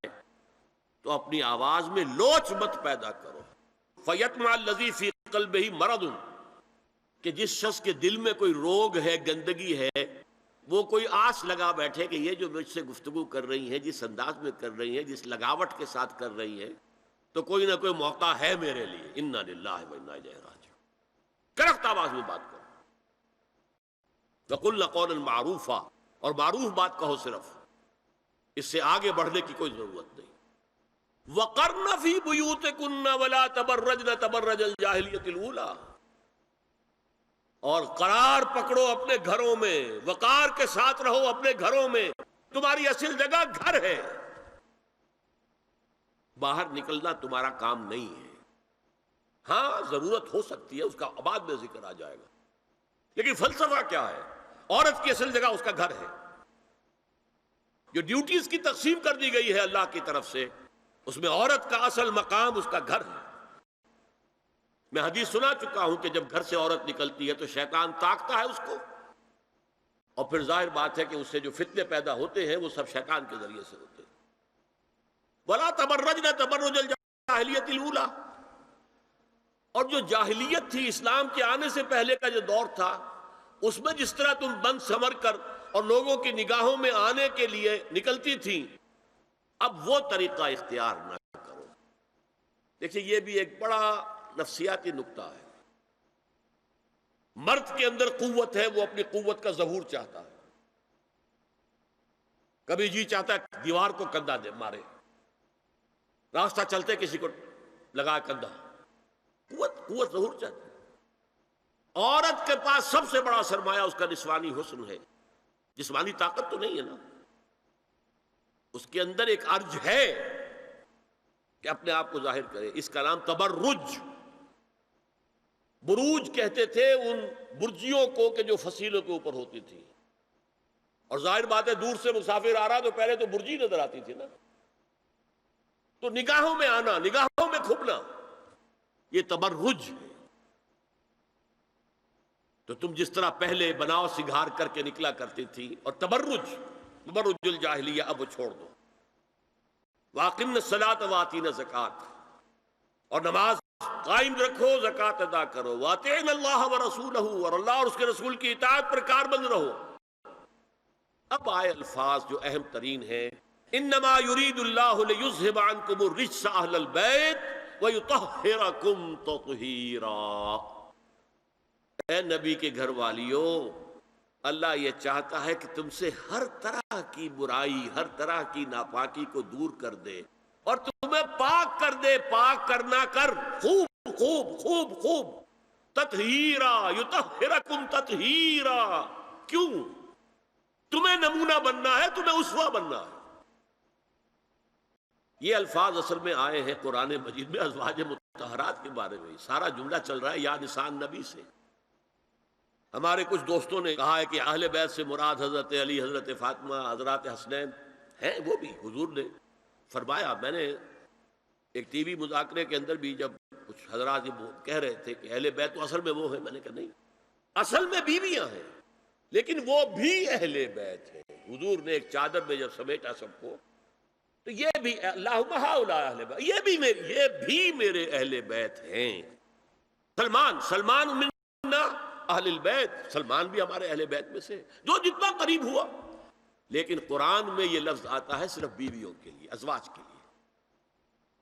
A: تو اپنی آواز میں لوچ مت پیدا کرو. فیطمع الذی فی قلبہ مرض، کہ جس شخص کے دل میں کوئی روگ ہے، گندگی ہے، وہ کوئی آس لگا بیٹھے کہ یہ جو مجھ سے گفتگو کر رہی ہیں، جس انداز میں کر رہی ہیں، جس لگاوٹ کے ساتھ کر رہی ہیں، تو کوئی نہ کوئی موقع ہے میرے لیے. انا للہ و انا الیہ راجعون. کرخت آواز میں بات کرو. وَقُلْنَ قَوْلًا مَعْرُوفًا، اور معروف بات کہو صرف، اس سے آگے بڑھنے کی کوئی ضرورت نہیں. وَقَرْنَ فِي بُيُوتِكُنَّ وَلَا تَبَرَّجْنَ تَبَرَّجَ الْجَاهِلِيَّةِ الْأُولَىٰ، اور قرار پکڑو اپنے گھروں میں، وقار کے ساتھ رہو اپنے گھروں میں. تمہاری اصل جگہ گھر ہے، باہر نکلنا تمہارا کام نہیں ہے. ہاں ضرورت ہو سکتی ہے، اس کا بعد میں ذکر آ جائے گا. لیکن فلسفہ کیا ہے؟ عورت کی اصل جگہ اس کا گھر ہے. جو ڈیوٹیز کی تقسیم کر دی گئی ہے اللہ کی طرف سے، اس میں عورت کا اصل مقام اس کا گھر ہے. میں حدیث سنا چکا ہوں کہ جب گھر سے عورت نکلتی ہے تو شیطان تاکتا ہے اس کو، اور پھر ظاہر بات ہے کہ اس سے جو فتنے پیدا ہوتے ہیں وہ سب شیطان کے ذریعے سے ہوتے ہیں. وَلَا تَبَرَّجْنَ تَبَرُّجَ الْجَاهِلِيَّةِ الْأُولَىٰ، اور جو جاہلیت تھی، اسلام کے آنے سے پہلے کا جو دور تھا، اس میں جس طرح تم بند سمر کر اور لوگوں کی نگاہوں میں آنے کے لیے نکلتی تھی، اب وہ طریقہ اختیار نہ کرو. دیکھیے یہ بھی ایک بڑا نفسیاتی نکتہ ہے. مرد کے اندر قوت ہے، وہ اپنی قوت کا ظہور چاہتا ہے. کبھی جی چاہتا ہے دیوار کو کندھا دے مارے، راستہ چلتے کسی کو لگا کندھا. قوت ظہور چاہتا ہے. عورت کے پاس سب سے بڑا سرمایہ اس کا نسوانی حسن ہے. جسمانی طاقت تو نہیں ہے نا، اس کے اندر ایک ارج ہے کہ اپنے آپ کو ظاہر کرے. اس کا نام تبرج. بروج کہتے تھے ان برجیوں کو کہ جو فصیلوں کے اوپر ہوتی تھی. اور ظاہر بات ہے دور سے مسافر آ رہا تو پہلے تو برجی نظر آتی تھی نا. تو نگاہوں میں آنا، نگاہوں میں کھپنا، یہ تبرج ہے. تو تم جس طرح پہلے بناؤ سنگھار کر کے نکلا کرتی تھی، اور تبرج الجاہلیہ اب وہ چھوڑ دو. وَأَقِمْنَ الصَّلَاةَ وَآتِينَ الزَّكَاةَ، اور نماز قائم رکھو، زکوٰۃ ادا کرو. وَأَطِعْنَ اللَّهَ وَرَسُولَهُ، اور اللہ اور اس کے رسول کی اطاعت پر کاربند رہو. اب آئے الفاظ جو اہم ترین ہیں. انما يريد الله ليذهب عنكم الرجس اهل البيت ويطهركم تطهيرا. اے نبی کے گھر والیوں، اللہ یہ چاہتا ہے کہ تم سے ہر طرح کی برائی، ہر طرح کی ناپاکی کو دور کر دے اور تمہیں پاک کر دے. پاک کرنا کر، خوب خوب خوب خوب. تطہیرا، یطہرکم تطہیرا. کیوں؟ تمہیں نمونہ بننا ہے، تمہیں اسوہ بننا ہے. یہ الفاظ اصل میں آئے ہیں قرآن مجید میں ازواج مطہرات کے بارے میں سارا جملہ چل رہا ہے یا نسان نبی سے. ہمارے کچھ دوستوں نے کہا ہے کہ اہل بیت سے مراد حضرت علی، حضرت فاطمہ، حضرات حسنین ہیں. وہ بھی حضور نے فرمایا. میں نے ایک ٹی وی مذاکرے کے اندر بھی جب کچھ حضرات یہ کہہ رہے تھے کہ اہل بیت تو اصل میں وہ ہیں، میں نے کہا نہیں، اصل میں بیویاں ہیں لیکن وہ بھی اہل بیت ہیں. حضور نے ایک چادر میں جب سمیٹا سب کو تو یہ بھی اللہم ہؤلاء اہل بیت، یہ بھی میرے اہل بیت ہیں. سلمان منا اہل البیت، سلمان بھی ہمارے اہل بیت میں سے جو جتنا قریب ہوا. لیکن قرآن میں یہ لفظ آتا ہے صرف بیویوں کے لیے، ازواج کے لیے.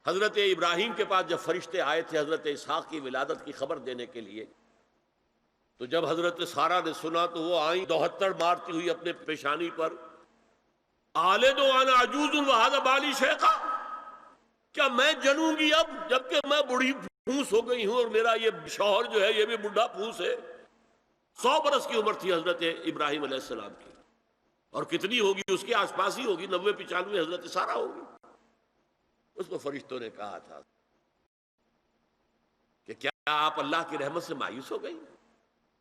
A: حضرت ابراہیم کے پاس جب فرشتے آئے تھے حضرت اسحاق کی ولادت کی خبر دینے کے لیے، تو جب حضرت سارہ نے سنا تو وہ آئیں دوہتر مارتی ہوئی اپنے پیشانی پر، آلد وانا عجوز وہذا بالی شیخا، کیا میں جنوں گی اب جبکہ میں بڑھی پھوس ہو گئی ہوں اور میرا یہ شوہر جو ہے یہ بھی بڑھا پھوس ہے. 100 برس کی عمر تھی حضرت ابراہیم علیہ السلام کی، اور کتنی ہوگی اس کے آس پاس ہی ہوگی، 90-95 حضرت سارہ ہوگی. اس کو فرشتوں نے کہا تھا کہ کیا آپ اللہ کی رحمت سے مایوس ہو گئی؟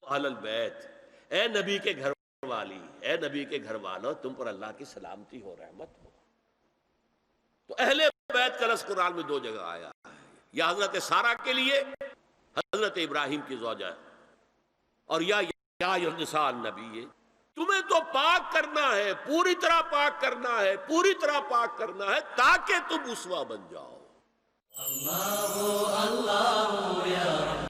A: اہل البیت، اے نبی کے گھر والی، اے نبی کے گھر والوں، تم پر اللہ کی سلامتی ہو، رحمت ہو. تو اہل بیت کا لفظ قرآن میں 2 جگہ آیا ہے، یا حضرت سارہ کے لیے حضرت ابراہیم کی زوجہ، اور یا نساء النبی. تمہیں تو پاک کرنا ہے، پوری طرح پاک کرنا ہے، پوری طرح پاک کرنا ہے تاکہ تم اسوہ بن جاؤ. اللہ اللہ یا